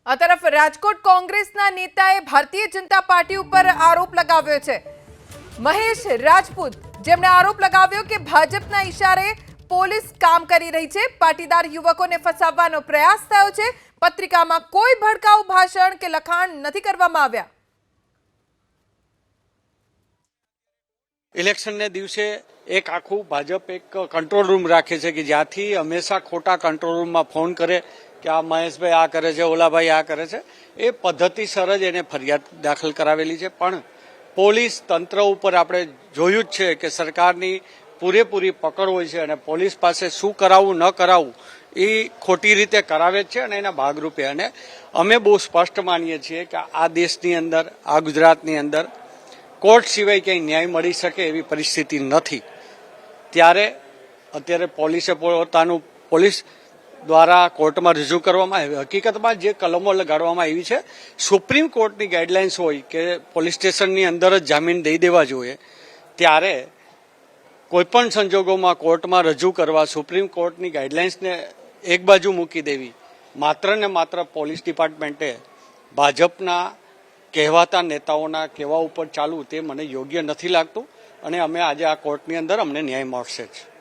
આ તરફ રાજકોટ કોંગ્રેસના નેતાએ ભારતીય જનતા પાર્ટી ઉપર આરોપ લગાવ્યો છે। મહેશ રાજપૂત જેમણે આરોપ લગાવ્યો કે ભાજપના ઈશારે પોલીસ કામ કરી રહી છે। પાટીદાર યુવકોને ફસાવવાનો પ્રયાસ થયો છે। પત્રિકામાં કોઈ ભડકાઉ ભાષણ કે લખાણ નથી કરવામાં આવ્યા। ઇલેક્શનને દિવસે એક આખું ભાજપ એક કંટ્રોલ રૂમ રાખે છે કે જ્યાંથી હંમેશા ખોટા કંટ્રોલ રૂમમાં ફોન કરે કે આ મહેશભાઈ આ કરે છે, ઓલાભાઈ આ કરે છે। એ પદ્ધતિસર જ એને ફરિયાદ દાખલ કરાવેલી છે। પણ પોલીસ તંત્ર ઉપર આપણે જોયું જ છે કે સરકારની પૂરેપૂરી પકડ હોય છે અને પોલીસ પાસે શું કરાવવું ન કરાવવું એ ખોટી રીતે કરાવે જ છે અને એના ભાગરૂપે અને અમે બહુ સ્પષ્ટ માનીએ છીએ કે આ દેશની અંદર, આ ગુજરાતની અંદર કોર્ટ સિવાય ક્યાંય ન્યાય મળી શકે એવી પરિસ્થિતિ નથી। ત્યારે અત્યારે પોલીસે પોતાનું પોલીસ દ્વારા કોર્ટમાં રજૂ કરવામાં આવી। હકીકતમાં જે કલમો લગાડવામાં આવી છે, સુપ્રીમ કોર્ટની ગાઈડલાઇન્સ હોય કે પોલીસ સ્ટેશનની અંદર જ જામીન દઈ દેવા જોઈએ, ત્યારે કોઈપણ સંજોગોમાં કોર્ટમાં રજૂ કરવા સુપ્રીમ કોર્ટની ગાઈડલાઇન્સને એક બાજુ મૂકી દેવી, માત્ર ને માત્ર પોલીસ ડિપાર્ટમેન્ટે ભાજપના કહેવાતા નેતાઓના કહેવા ઉપર ચાલવું તે મને યોગ્ય નથી લાગતું અને અમે આજે આ કોર્ટની અંદર અમને ન્યાય મળશે જ।